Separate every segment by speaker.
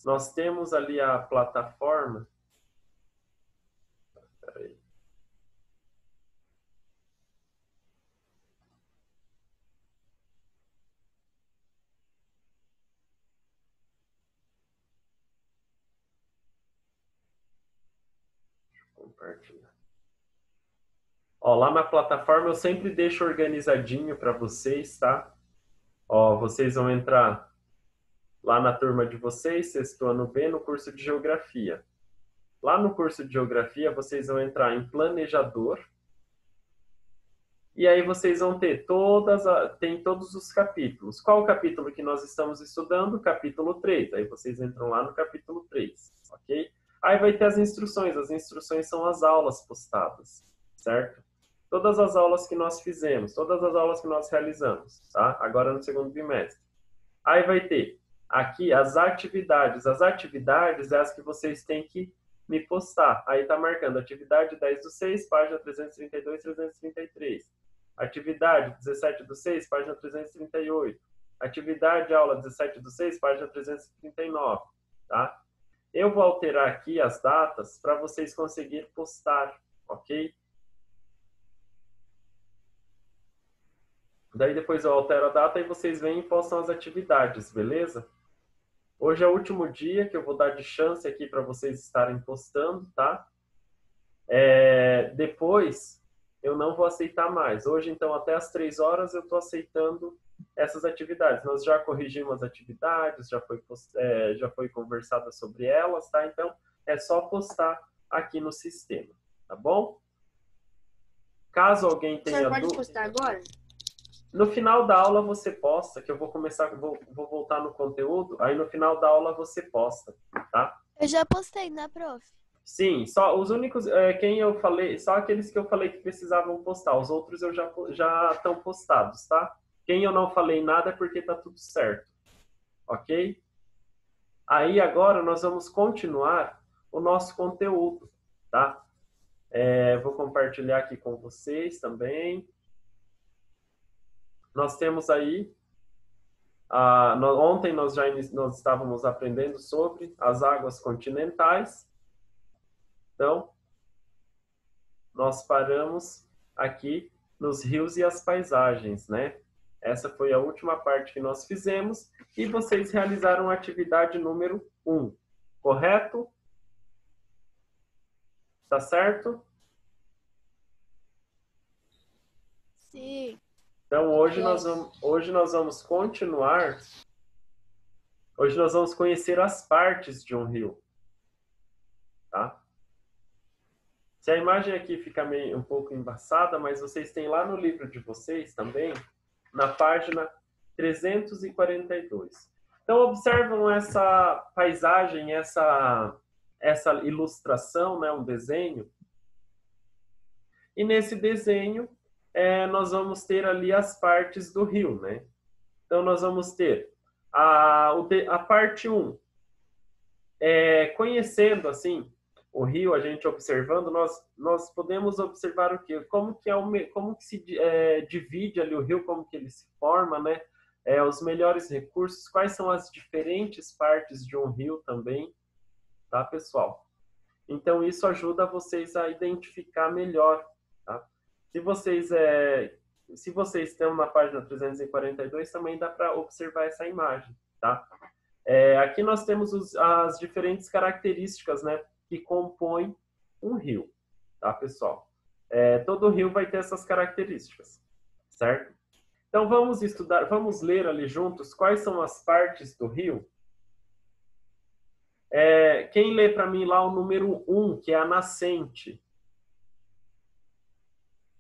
Speaker 1: Nós temos ali a plataforma. Peraí. Deixa eu compartilhar. Ó, lá na plataforma eu sempre deixo organizadinho para vocês, tá? Ó, vocês vão entrar lá na turma de vocês, sexto ano B, no curso de Geografia. Lá no curso de Geografia, vocês vão entrar em Planejador. E aí vocês vão ter tem todos os capítulos. Qual o capítulo que nós estamos estudando? Capítulo 3. Aí vocês entram lá no capítulo 3, ok? Aí vai ter as instruções. As instruções são as aulas postadas, certo? Todas as aulas que nós fizemos, todas as aulas que nós realizamos, tá? Agora no segundo bimestre. Aí vai ter aqui as atividades. As atividades é as que vocês têm que me postar. Aí tá marcando atividade 10/6, página 332, 333. Atividade 17/6, página 338. Atividade aula 17/6, página 339, tá? Eu vou alterar aqui as datas para vocês conseguirem postar, ok? Daí depois eu altero a data e vocês vêm e postam as atividades, beleza? Hoje é o último dia que eu vou dar de chance aqui para vocês estarem postando, tá? Depois eu não vou aceitar mais. Hoje, então, até as 3 horas eu estou aceitando essas atividades. Nós já corrigimos as atividades, já foi conversada sobre elas, tá? Então, é só postar aqui no sistema, tá bom? Caso alguém tenha dúvida...
Speaker 2: pode postar agora?
Speaker 1: No final da aula você posta, que eu vou começar, vou voltar no conteúdo, aí no final da aula você posta, tá?
Speaker 2: Eu já postei, né, prof?
Speaker 1: Sim, só os únicos, quem eu falei, só aqueles que eu falei que precisavam postar, os outros eu já estão postados, tá? Quem eu não falei nada é porque tá tudo certo, ok? Aí agora nós vamos continuar o nosso conteúdo, tá? Vou compartilhar aqui com vocês também. Nós temos aí, ontem nós estávamos aprendendo sobre as águas continentais. Então, nós paramos aqui nos rios e as paisagens, né? Essa foi a última parte que nós fizemos e vocês realizaram a atividade número 1, correto? Tá certo?
Speaker 2: Sim.
Speaker 1: Então, hoje nós vamos continuar. Hoje nós vamos conhecer as partes de um rio, tá? Se a imagem aqui fica meio um pouco embaçada, mas vocês têm lá no livro de vocês também, na página 342. Então, observam essa paisagem, essa ilustração, né, um desenho. E nesse desenho, nós vamos ter ali as partes do rio, né? Então, nós vamos ter a parte 1, conhecendo, assim, o rio, a gente observando, nós podemos observar o quê? Como que se divide ali o rio, como que ele se forma, né? Os melhores recursos, quais são as diferentes partes de um rio também, tá, pessoal? Então, isso ajuda vocês a identificar melhor, tá? Se vocês estão na página 342, também dá para observar essa imagem, tá? Aqui nós temos as diferentes características, né, que compõem um rio, tá, pessoal? Todo rio vai ter essas características, certo? Então, vamos ler ali juntos quais são as partes do rio. Quem lê para mim lá o número 1, que é a nascente?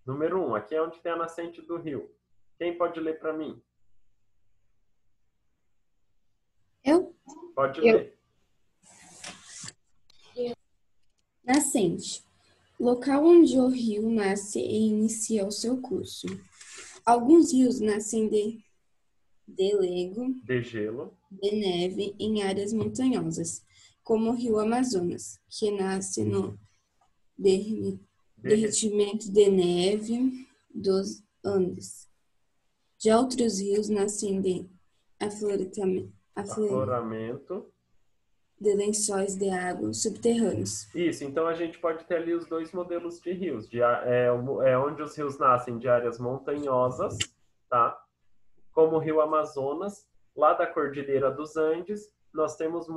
Speaker 1: Número 1, aqui é onde tem a nascente do rio. Quem pode ler para mim?
Speaker 3: Eu?
Speaker 1: Pode ler.
Speaker 3: Nascente. Local onde o rio nasce e inicia o seu curso. Alguns rios nascem de lego,
Speaker 1: De gelo.
Speaker 3: de neve em áreas montanhosas, como o rio Amazonas, que nasce no derretimento de neve dos Andes. Já outros rios nascem de afloramento de lençóis de água subterrâneos.
Speaker 1: Isso, então a gente pode ter ali os dois modelos de rios, onde os rios nascem de áreas montanhosas, tá? Como o Rio Amazonas, lá da Cordilheira dos Andes, nós temos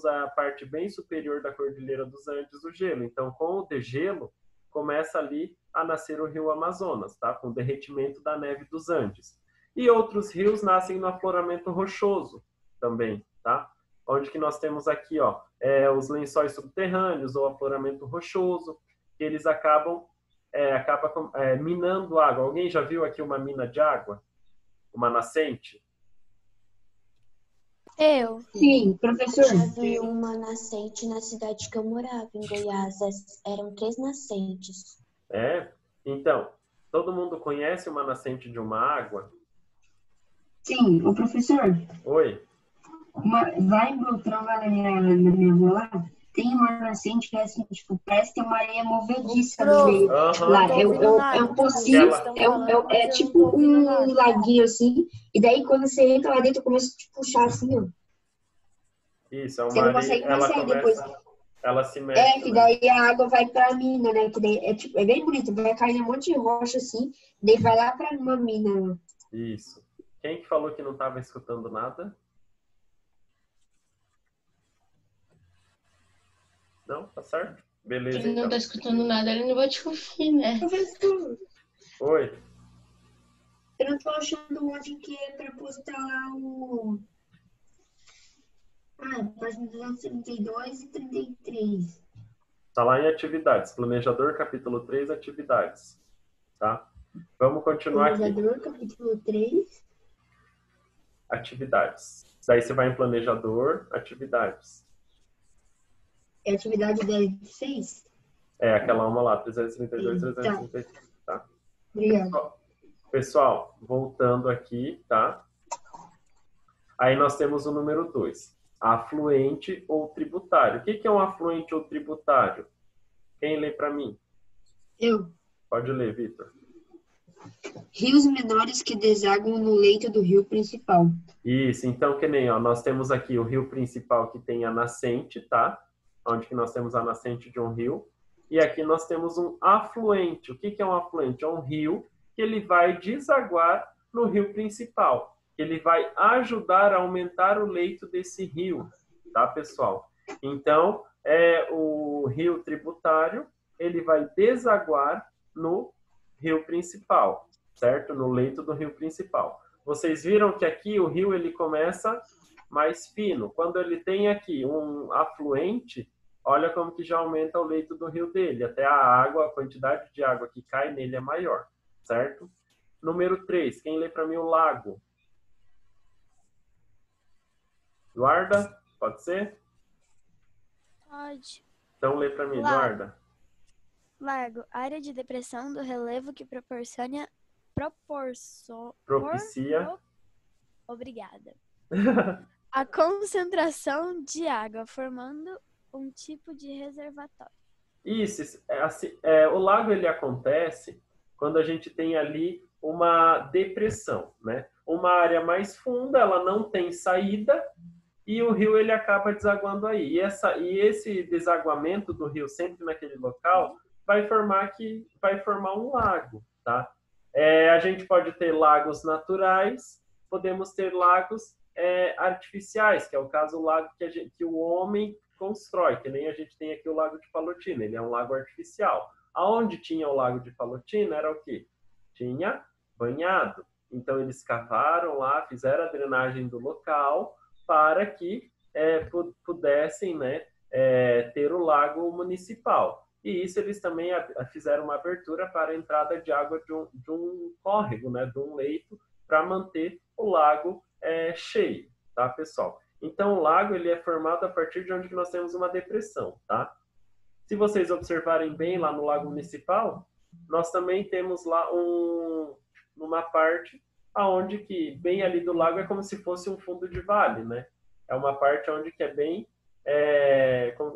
Speaker 1: a parte bem superior da Cordilheira dos Andes, o gelo. Então, com o degelo, começa ali a nascer o Rio Amazonas, tá? Com o derretimento da neve dos Andes. E outros rios nascem no afloramento rochoso também, tá? Onde que nós temos aqui, ó, os lençóis subterrâneos ou afloramento rochoso, que eles acabam minando água. Alguém já viu aqui uma mina de água? Uma nascente?
Speaker 2: Eu.
Speaker 4: Sim, professor.
Speaker 5: Já vi uma nascente na cidade que eu morava, em Goiás. Eram 3 nascentes.
Speaker 1: Então, todo mundo conhece uma nascente de uma água?
Speaker 4: Sim, o professor.
Speaker 1: Oi?
Speaker 4: Lá em Beltrão, lá na minha rua lá, tem uma nascente que é assim, tipo, parece ter uma areia movediça no meio. Lá, é um pocinho, é tipo um laguinho assim, e daí quando você entra lá dentro, começa a te puxar assim, ó.
Speaker 1: Isso, é
Speaker 4: Você
Speaker 1: uma
Speaker 4: não consegue mais sair depois.
Speaker 1: Ela se mexe.
Speaker 4: Que daí a água vai pra mina, né? Que daí é bem bonito, vai cair um monte de rocha assim, daí vai lá pra uma mina.
Speaker 1: Isso. Quem que falou que não estava escutando nada? Não? Tá certo? Beleza,
Speaker 6: Ele não
Speaker 1: então.
Speaker 6: tá escutando nada, ele não vai te ouvir, né?
Speaker 4: Professor,
Speaker 1: Oi?
Speaker 4: eu não tô achando onde que é pra postar lá o... página 232 e 33.
Speaker 1: Tá lá em atividades. Planejador, capítulo 3, atividades. Tá? Vamos continuar aqui.
Speaker 4: Planejador, capítulo 3.
Speaker 1: Atividades. Daí você vai em planejador, atividades.
Speaker 4: É atividade 16?
Speaker 1: Aquela uma lá, 332, 333. Tá?
Speaker 4: Obrigada.
Speaker 1: Pessoal, voltando aqui, tá? Aí nós temos o número 2. Afluente ou tributário. O que é um afluente ou tributário? Quem lê para mim?
Speaker 4: Eu.
Speaker 1: Pode ler, Vitor.
Speaker 4: Rios menores que desaguam no leito do rio principal.
Speaker 1: Isso, então que nem, ó, nós temos aqui o rio principal que tem a nascente, tá? Onde que nós temos a nascente de um rio. E aqui nós temos um afluente. O que é um afluente? É um rio que ele vai desaguar no rio principal. Ele vai ajudar a aumentar o leito desse rio, tá, pessoal? Então, o rio tributário, ele vai desaguar no rio principal, certo? No leito do rio principal. Vocês viram que aqui o rio ele começa mais fino. Quando ele tem aqui um afluente, olha como que já aumenta o leito do rio dele. Até a quantidade de água que cai nele é maior, certo? Número 3, quem lê para mim o lago? Eduarda, pode ser?
Speaker 2: Pode.
Speaker 1: Então lê para mim,
Speaker 2: Lago.
Speaker 1: Eduarda.
Speaker 2: Lago, área de depressão do relevo que
Speaker 1: Propicia.
Speaker 2: Obrigada. A concentração de água, formando um tipo de reservatório.
Speaker 1: Isso, o lago ele acontece quando a gente tem ali uma depressão, né? Uma área mais funda, ela não tem saída e o rio ele acaba desaguando aí. E esse desaguamento do rio sempre naquele local vai formar um lago, tá? A gente pode ter lagos naturais, podemos ter lagos artificiais, que é o caso do lago que o homem constrói, que nem a gente tem aqui o Lago de Palotina, ele é um lago artificial. Aonde tinha o Lago de Palotina era o quê? Tinha banhado. Então eles cavaram lá, fizeram a drenagem do local para que pudessem, né, ter o lago municipal. E isso eles também fizeram uma abertura para a entrada de água de um córrego, né, de um leito, para manter o lago cheio, tá, pessoal? Então, o lago ele é formado a partir de onde que nós temos uma depressão, tá? Se vocês observarem bem lá no lago municipal, nós também temos lá uma parte aonde que bem ali do lago é como se fosse um fundo de vale, né? É uma parte onde que é bem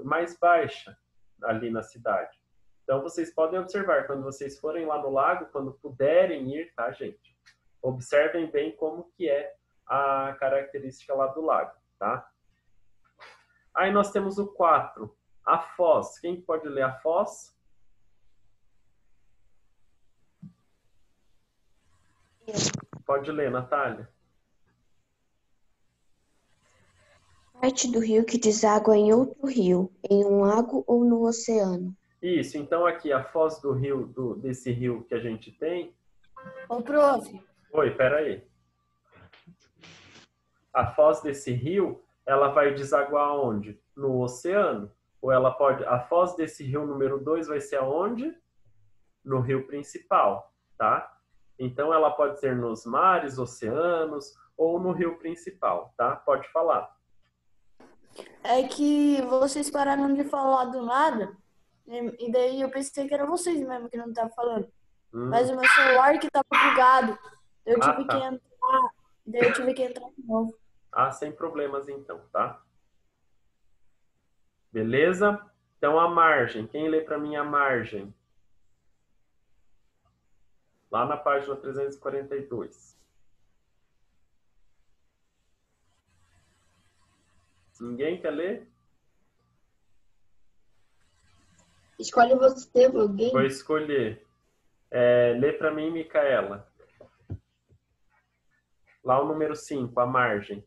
Speaker 1: mais baixa ali na cidade. Então, vocês podem observar, quando vocês forem lá no lago, quando puderem ir, tá, gente? Observem bem como que é a característica lá do lago, tá? Aí nós temos o 4, a foz. Quem pode ler a foz? Pode ler, Natália.
Speaker 5: Parte do rio que deságua em outro rio, em um lago ou no oceano.
Speaker 1: Isso, então aqui a foz do rio, desse rio que a gente tem.
Speaker 7: Ô, prof.
Speaker 1: Oi, peraí. A foz desse rio, ela vai desaguar onde? No oceano. Ou ela pode... A foz desse rio número 2 vai ser aonde? No rio principal, tá? Então ela pode ser nos mares, oceanos ou no rio principal, tá? Pode falar.
Speaker 7: É que vocês pararam de falar do nada, e daí eu pensei que era vocês mesmo que não estavam falando. Mas o meu celular que tava bugado, eu tive que entrar, daí eu tive que entrar de novo.
Speaker 1: Ah, sem problemas então, tá? Beleza? Então a margem, quem lê para mim a margem? Lá na página 342. Ninguém quer ler?
Speaker 4: Escolhe você, alguém.
Speaker 1: Vou escolher. Lê para mim, Micaela. Lá o número 5, a margem.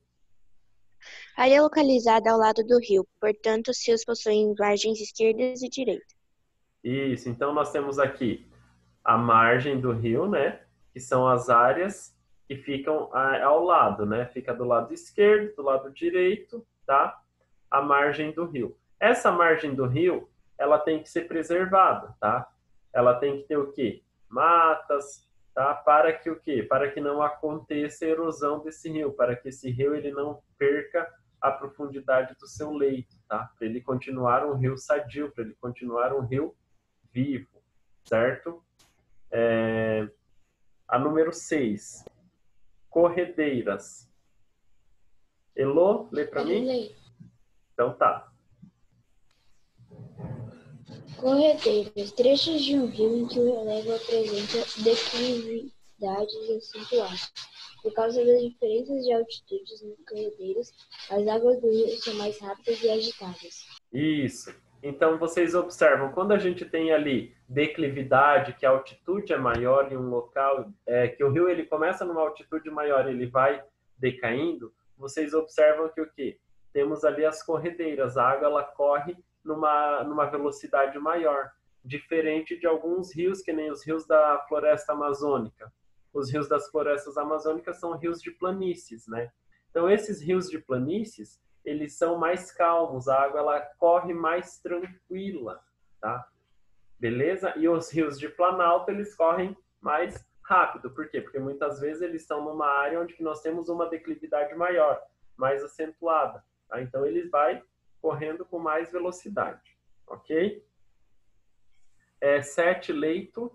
Speaker 5: Área localizada ao lado do rio, portanto, os rios possuem margens esquerdas e direitas.
Speaker 1: Isso, então nós temos aqui a margem do rio, né? Que são as áreas que ficam ao lado, né? Fica do lado esquerdo, do lado direito, tá? A margem do rio. Essa margem do rio, ela tem que ser preservada, tá? Ela tem que ter o quê? Matas, tá? Para que o quê? Para que não aconteça erosão desse rio, para que esse rio ele não perca a profundidade do seu leito, tá? Para ele continuar um rio sadio, para ele continuar um rio vivo, certo? A número 6, corredeiras. Elô, lê para mim? Então tá.
Speaker 8: Corredeiras, trechos de um rio em que o relevo apresenta declividades acentuadas. Por causa das diferenças de altitudes nas corredeiras, as águas do rio são mais rápidas e agitadas.
Speaker 1: Isso. Então, vocês observam, quando a gente tem ali declividade, que a altitude é maior em um local, que o rio ele começa numa altitude maior, ele vai decaindo, vocês observam que o quê? Temos ali as corredeiras, a água ela corre numa velocidade maior, diferente de alguns rios, que nem os rios da floresta amazônica. Os rios das florestas amazônicas são rios de planícies, né? Então, esses rios de planícies, eles são mais calmos, a água ela corre mais tranquila, tá? Beleza? E os rios de planalto, eles correm mais rápido. Por quê? Porque muitas vezes eles estão numa área onde nós temos uma declividade maior, mais acentuada, tá? Então, eles vai correndo com mais velocidade, ok? 7, leito.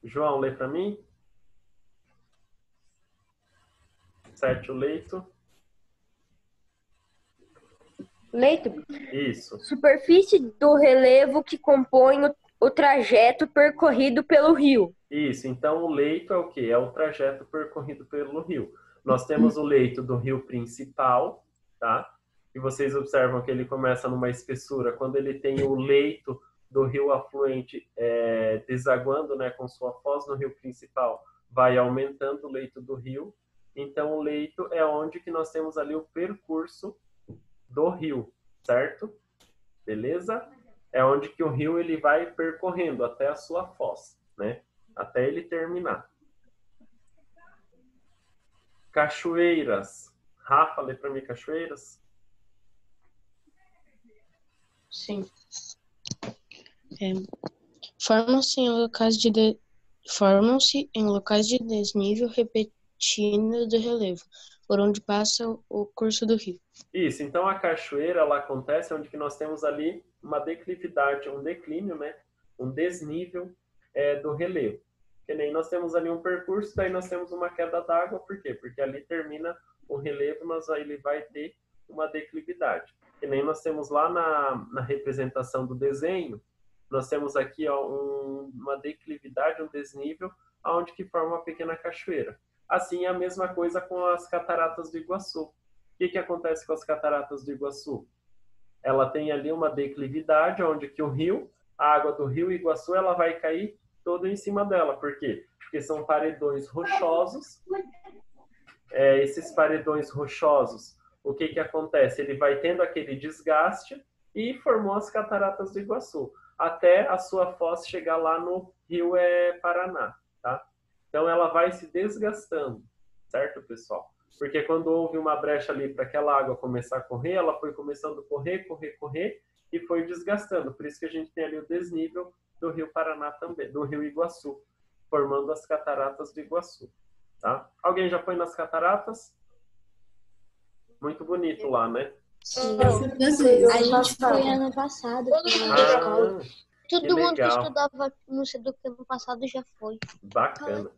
Speaker 1: João, lê para mim. 7, o leito.
Speaker 9: Leito?
Speaker 1: Isso.
Speaker 9: Superfície do relevo que compõe o trajeto percorrido pelo rio.
Speaker 1: Isso, então o leito é o quê? É o trajeto percorrido pelo rio. Nós temos o leito do rio principal, tá? E vocês observam que ele começa numa espessura. Quando ele tem o leito do rio afluente desaguando, né, com sua foz no rio principal, vai aumentando o leito do rio. Então, o leito é onde que nós temos ali o percurso do rio, certo? Beleza? É onde que o rio ele vai percorrendo até a sua foz, né? Até ele terminar. Cachoeiras. Rafa, lê para mim cachoeiras.
Speaker 6: Sim. Formam-se em locais de desnível repentino do relevo, por onde passa o curso do rio.
Speaker 1: Isso, então a cachoeira ela acontece onde que nós temos ali uma declividade, um declínio, né? Um desnível do relevo. Que nem nós temos ali um percurso, daí nós temos uma queda d'água, por quê? Porque ali termina o relevo, mas aí ele vai ter uma declividade. Que nem nós temos lá na representação do desenho, nós temos aqui ó, uma declividade, um desnível onde que forma uma pequena cachoeira. Assim, é a mesma coisa com as cataratas do Iguaçu. O que acontece com as cataratas do Iguaçu? Ela tem ali uma declividade, onde que a água do rio Iguaçu, ela vai cair toda em cima dela. Por quê? Porque são paredões rochosos. Esses paredões rochosos, o que acontece? Ele vai tendo aquele desgaste e formou as cataratas do Iguaçu, até a sua foz chegar lá no rio Paraná, tá? Então ela vai se desgastando, certo, pessoal? Porque quando houve uma brecha ali para aquela água começar a correr, ela foi começando a correr e foi desgastando. Por isso que a gente tem ali o desnível do rio Paraná também, do rio Iguaçu, formando as cataratas do Iguaçu, tá? Alguém já foi nas cataratas? Muito bonito lá, né?
Speaker 8: Sim. A gente foi ano passado na escola.
Speaker 5: Todo mundo que estudava no Seduc ano passado já foi.
Speaker 1: Bacana.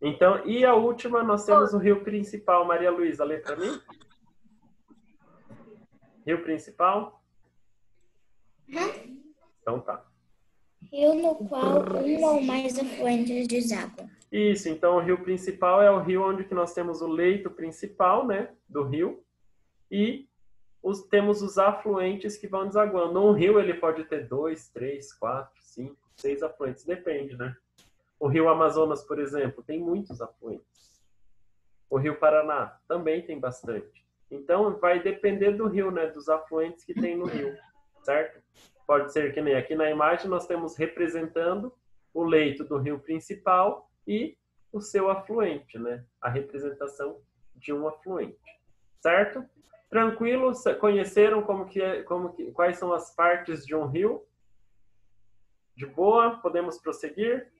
Speaker 1: Então, e a última, nós temos o rio principal. Maria Luísa, lê para mim. Rio principal? Então tá.
Speaker 8: Rio no qual um ou mais afluentes desagam.
Speaker 1: Isso, então o rio principal é o rio onde que nós temos o leito principal, né, do rio, e temos os afluentes que vão desaguando. Um rio ele pode ter 2, 3, 4, 5, 6 afluentes, depende, né? O rio Amazonas, por exemplo, tem muitos afluentes. O rio Paraná também tem bastante. Então vai depender do rio, né, dos afluentes que tem no rio, certo? Pode ser que nem aqui na imagem nós temos representando o leito do rio principal e o seu afluente, né? A representação de um afluente, certo? Tranquilo? Conheceram quais são as partes de um rio? De boa? Podemos prosseguir?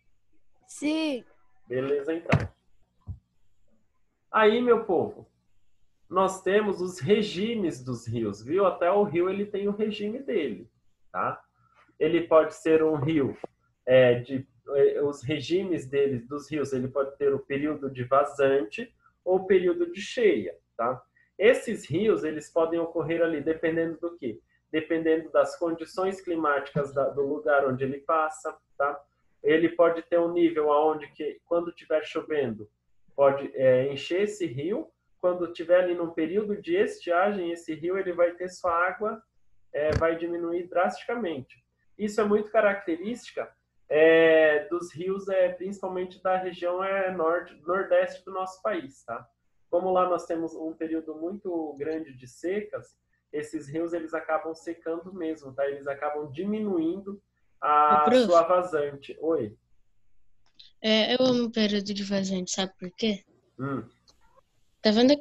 Speaker 2: Sim.
Speaker 1: Beleza, então. Aí, meu povo, nós temos os regimes dos rios, viu? Até o rio ele tem o regime dele, tá? Ele pode ser um rio os regimes dos rios, ele pode ter o período de vazante ou o período de cheia, tá? Esses rios, eles podem ocorrer ali, dependendo do quê? Dependendo das condições climáticas do lugar onde ele passa, tá? Ele pode ter um nível aonde que, quando estiver chovendo, pode encher esse rio. Quando estiver ali num período de estiagem, esse rio ele vai ter sua água, vai diminuir drasticamente. Isso é muito característica dos rios, principalmente da região nordeste do nosso país, tá? Como lá nós temos um período muito grande de secas, esses rios eles acabam secando mesmo, tá? Eles acabam diminuindo a sua vazante. Oi?
Speaker 6: Eu amo o período de vazante, sabe por quê? Tá vendo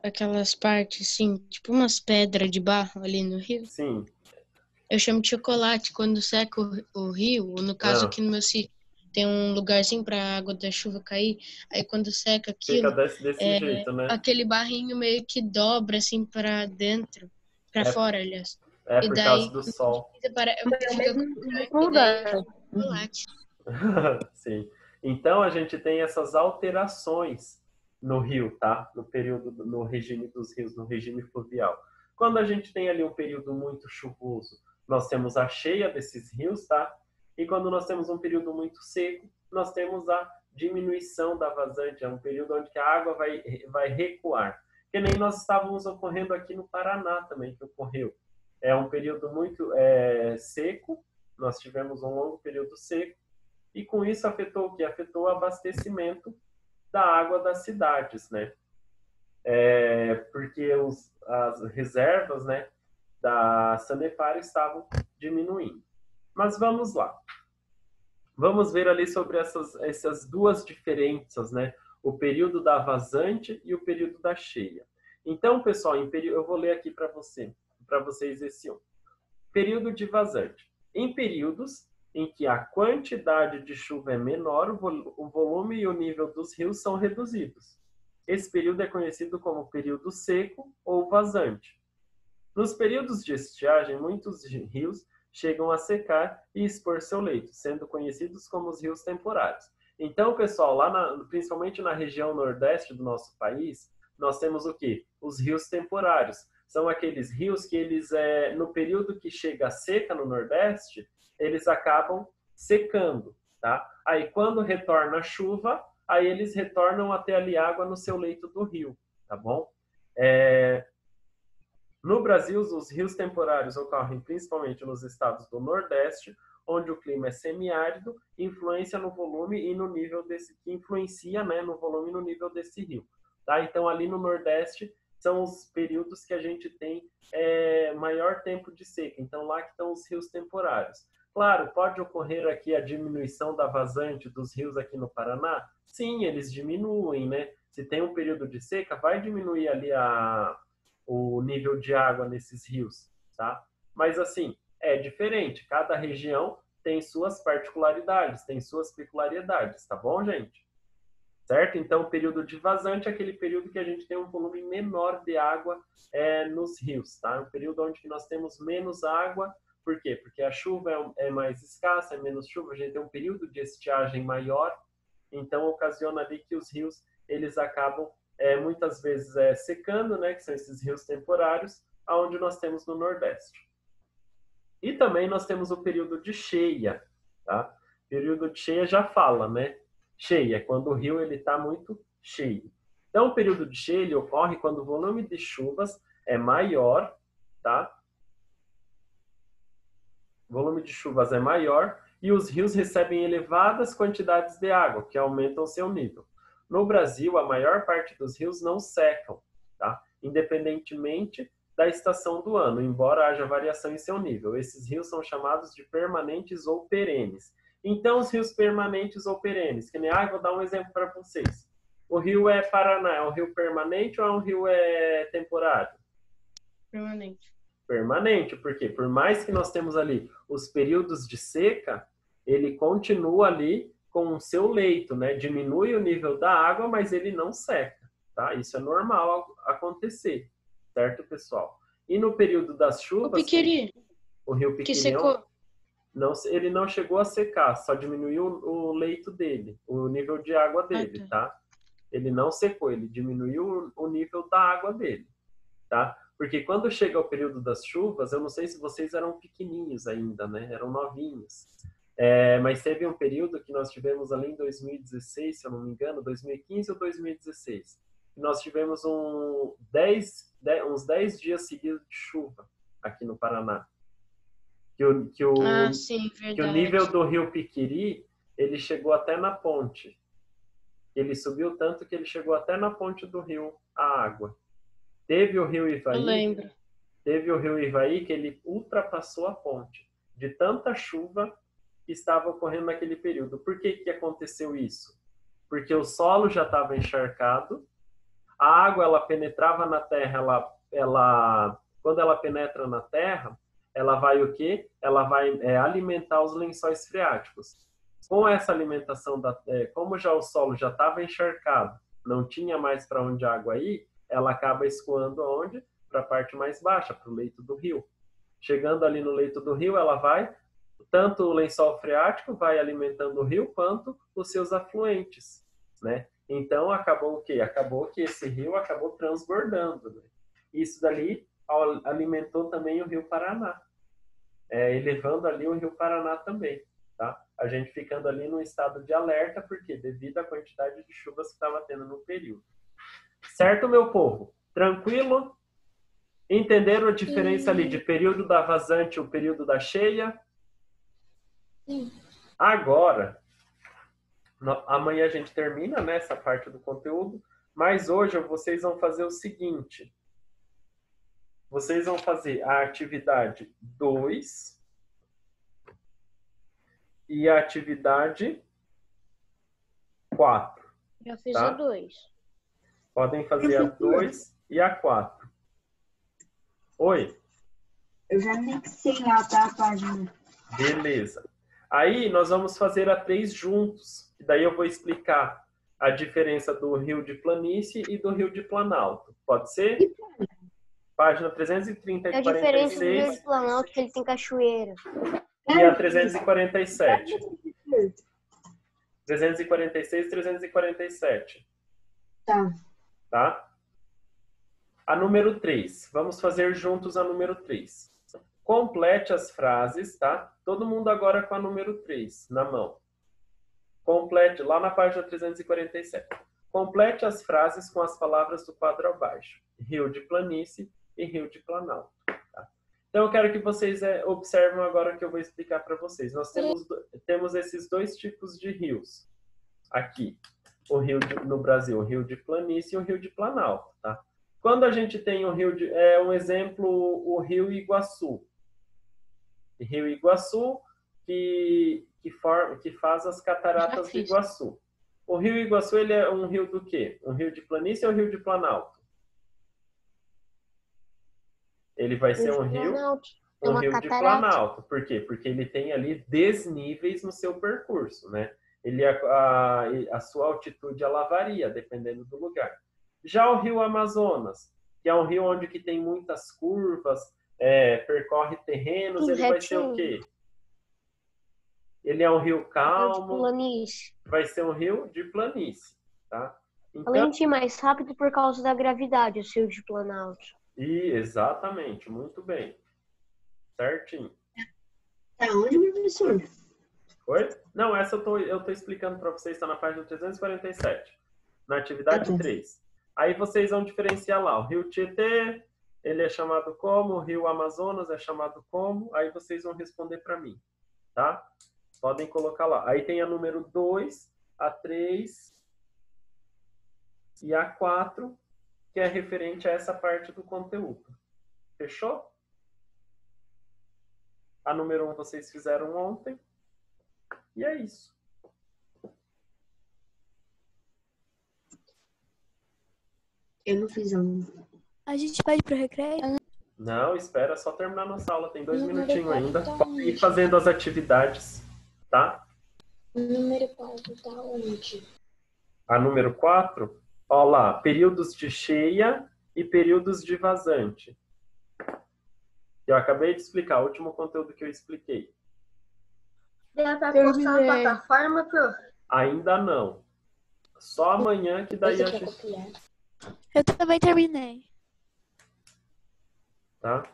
Speaker 6: aquelas partes, assim, tipo umas pedras de barro ali no rio?
Speaker 1: Sim.
Speaker 6: Eu chamo de chocolate quando seca o rio, ou no caso aqui no meu sítio, tem um lugarzinho pra água da chuva cair, aí quando seca aquilo,
Speaker 1: fica desse jeito, né?
Speaker 6: aquele barrinho meio que dobra, assim, pra dentro, pra fora, aliás.
Speaker 1: Por causa do sol.
Speaker 6: Chocolate.
Speaker 1: Sim. Então, a gente tem essas alterações no rio, tá? No regime dos rios, no regime fluvial. Quando a gente tem ali um período muito chuvoso, nós temos a cheia desses rios, tá? E quando nós temos um período muito seco, nós temos a diminuição da vazante. É um período onde a água vai recuar. Que nem nós estávamos ocorrendo aqui no Paraná também, que ocorreu. É um período muito seco, nós tivemos um longo período seco, e com isso afetou o quê? Afetou o abastecimento da água das cidades, né? Porque as reservas, né, da Sanepar estavam diminuindo. Mas vamos lá. Vamos ver ali sobre essas duas diferenças, né? O período da vazante e o período da cheia. Então, pessoal, eu vou ler aqui para vocês esse um. Período de vazante. Em períodos em que a quantidade de chuva é menor, o volume e o nível dos rios são reduzidos. Esse período é conhecido como período seco ou vazante. Nos períodos de estiagem, muitos rios chegam a secar e expor seu leito, sendo conhecidos como os rios temporários. Então, pessoal, principalmente na região nordeste do nosso país, nós temos o quê? Os rios temporários. São aqueles rios que eles, no período que chega a seca no nordeste, eles acabam secando, tá? tá? Aí quando retorna a chuva, aí eles retornam a ter ali água no seu leito do rio, tá bom? No Brasil, os rios temporários ocorrem principalmente nos estados do Nordeste, onde o clima é semiárido, influencia no volume e no nível desse, que influencia, né, no volume e no nível desse rio. Tá? Então, ali no Nordeste, são os períodos que a gente tem maior tempo de seca. Então, lá que estão os rios temporários. Claro, pode ocorrer aqui a diminuição da vazante dos rios aqui no Paraná? Sim, eles diminuem, né? Se tem um período de seca, vai diminuir ali o nível de água nesses rios, tá? Mas, assim, é diferente. Cada região tem suas particularidades, tem suas peculiaridades, tá bom, gente? Certo? Então, o período de vazante é aquele período que a gente tem um volume menor de água nos rios, tá? É um período onde nós temos menos água. Por quê? Porque a chuva é mais escassa, é menos chuva, a gente tem um período de estiagem maior, então ocasiona ali que os rios, eles acabam muitas vezes secando, né? Que são esses rios temporários, aonde nós temos no Nordeste. E também nós temos o período de cheia, tá? Período de cheia já fala, né? Cheia, quando o rio está muito cheio. Então, o período de cheia ele ocorre quando o volume de chuvas é maior, tá? O volume de chuvas é maior e os rios recebem elevadas quantidades de água, que aumentam seu nível. No Brasil, a maior parte dos rios não secam, tá? Independentemente da estação do ano, embora haja variação em seu nível. Esses rios são chamados de permanentes ou perenes. Então, os rios permanentes ou perenes, que nem, vou dar um exemplo para vocês. O rio Paraná é um rio permanente ou é um rio temporário?
Speaker 6: Permanente.
Speaker 1: Permanente, porque por mais que nós temos ali os períodos de seca, ele continua ali com o seu leito, né? Diminui o nível da água, mas ele não seca, tá? Isso é normal acontecer, certo, pessoal? E no período das chuvas... O rio Piquiri,
Speaker 6: que secou.
Speaker 1: Ele não chegou a secar, só diminuiu o leito dele, o nível de água dele, tá? Ele não secou, ele diminuiu o nível da água dele, tá? Porque quando chega o período das chuvas, eu não sei se vocês eram pequenininhos ainda, né? Eram novinhos. Mas teve um período que nós tivemos ali em 2016, se eu não me engano, 2015 ou 2016. Nós tivemos uns 10 dias seguidos de chuva aqui no Paraná. Que o nível do rio Piquiri, ele chegou até na ponte. Ele subiu tanto que ele chegou até na ponte do rio, a água. Teve o rio Ivaí.
Speaker 6: Eu lembro.
Speaker 1: Teve o rio Ivaí que ele ultrapassou a ponte. De tanta chuva que estava ocorrendo naquele período. Por que que aconteceu isso? Porque o solo já estava encharcado, a água ela penetrava na terra, quando ela penetra na terra, ela vai o quê? Ela vai alimentar os lençóis freáticos. Com essa alimentação, como já o solo já estava encharcado, não tinha mais para onde a água ir, ela acaba escoando aonde? Para a parte mais baixa, para o leito do rio. Chegando ali no leito do rio, ela vai, tanto o lençol freático vai alimentando o rio, quanto os seus afluentes, né? Então, acabou o quê? Acabou que esse rio acabou transbordando, né? Isso dali alimentou também o rio Paraná, elevando ali o rio Paraná também, tá? A gente ficando ali num estado de alerta, porque devido à quantidade de chuvas que estava tendo no período. Certo, meu povo? Tranquilo? Entenderam a diferença ali de período da vazante e o período da cheia?
Speaker 8: Sim.
Speaker 1: Agora, amanhã a gente termina, né, essa parte do conteúdo, mas hoje vocês vão fazer o seguinte. Vocês vão fazer a atividade 2 e a atividade 4.
Speaker 8: Já fiz
Speaker 1: tá?
Speaker 8: a 2.
Speaker 1: Podem fazer a 2 e a 4. Oi?
Speaker 4: Eu já anexei lá, tá, a página.
Speaker 1: Beleza. Aí nós vamos fazer a 3 juntos. E daí eu vou explicar a diferença do rio de planície e do rio de planalto. Pode ser? Página 330 e
Speaker 8: É a diferença do
Speaker 1: 46.
Speaker 8: rio de planalto que ele tem cachoeira.
Speaker 1: E a 347. 346 e 347.
Speaker 4: Tá.
Speaker 1: Tá? A número 3. Vamos fazer juntos a número 3. Complete as frases, tá? Todo mundo agora com a número 3 na mão. Complete, lá na página 347. Complete as frases com as palavras do quadro abaixo. Rio de planície e rio de planalto. Tá? Então, eu quero que vocês observem agora o que eu vou explicar para vocês. Nós temos esses dois tipos de rios. Aqui, no Brasil, o rio de planície e o rio de planalto. Tá? Quando a gente tem um rio um exemplo, o rio Iguaçu. Rio Iguaçu, que faz as cataratas do Iguaçu. O rio Iguaçu, ele é um rio do quê? Um rio de planície ou um rio de planalto? Ele vai ser um rio de planalto. Por quê? Porque ele tem ali desníveis no seu percurso, né? A sua altitude ela varia, dependendo do lugar. Já o rio Amazonas, que é um rio onde que tem muitas curvas, percorre terrenos, ele vai ser o quê? Ele é um rio calmo, vai ser um rio de planície, tá? Então,
Speaker 9: além de ir mais rápido por causa da gravidade, o rio de planalto.
Speaker 1: Exatamente, muito bem. Certinho.
Speaker 4: Tá onde, professor?
Speaker 1: Oi? Não, essa eu tô explicando para vocês, está na página 347, na atividade 3. Aí vocês vão diferenciar lá, o rio Tietê, ele é chamado como, o rio Amazonas é chamado como, aí vocês vão responder para mim, tá? Podem colocar lá. Aí tem a número 2, a 3 e a 4, que é referente a essa parte do conteúdo. Fechou? A número 1 vocês fizeram ontem. E é isso.
Speaker 4: Eu não fiz ainda.
Speaker 2: A gente pode ir pro recreio?
Speaker 1: Não, espera só terminar nossa aula. Tem 2 minutinhos ainda. Pode ir fazendo as atividades, tá?
Speaker 8: O número 4 tá onde?
Speaker 1: A número 4, ó lá, períodos de cheia e períodos de vazante. Eu acabei de explicar, o último conteúdo que eu expliquei.
Speaker 9: Dá pra postar na plataforma, pro?
Speaker 1: Ainda não. Só amanhã que daí a gente...
Speaker 2: Eu também terminei.
Speaker 1: Tá?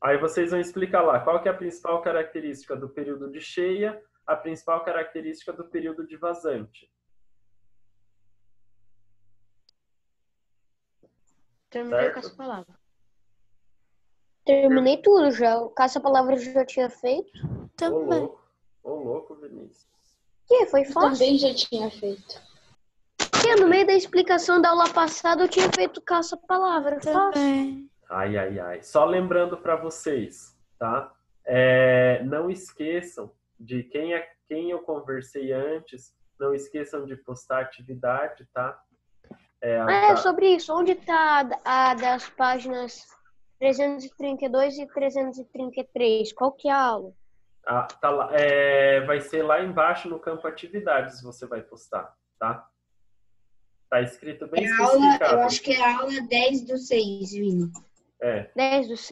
Speaker 1: Aí vocês vão explicar lá qual que é a principal característica do período de cheia, a principal característica do período de vazante.
Speaker 9: Terminei com essa palavra. Terminei tudo já. O caça-palavra eu já tinha feito.
Speaker 2: Também.
Speaker 1: Ô louco, Vinícius.
Speaker 9: Que? Foi fácil?
Speaker 8: Também já tinha feito.
Speaker 9: Que no meio da explicação da aula passada eu tinha feito caça-palavra.
Speaker 2: Também.
Speaker 1: Ai. Só lembrando para vocês, tá? Não esqueçam de quem eu conversei antes. Não esqueçam de postar atividade, tá?
Speaker 9: Sobre isso. Onde tá a das páginas 332 e 333? Qual que é a aula?
Speaker 1: Tá lá. Vai ser lá embaixo no campo atividades você vai postar, tá? Tá escrito bem especificado.
Speaker 4: Eu acho que é a aula 10/6, Vini.
Speaker 9: 10/6.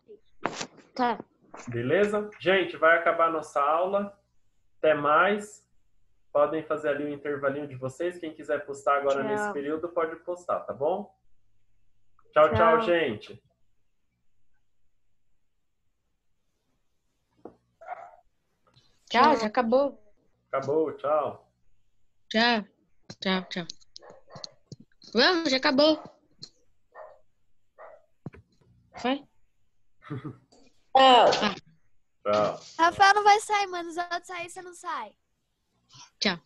Speaker 9: Tá.
Speaker 1: Beleza? Gente, vai acabar a nossa aula. Até mais. Podem fazer ali um intervalinho de vocês. Quem quiser postar agora nesse período, pode postar, tá bom? Tchau, gente.
Speaker 6: Tchau, já acabou.
Speaker 1: Acabou, tchau.
Speaker 6: Tchau. Vamos, já acabou. Foi?
Speaker 2: Rafael não vai sair, mano. Os outros saírem, você não sai.
Speaker 6: Tchau.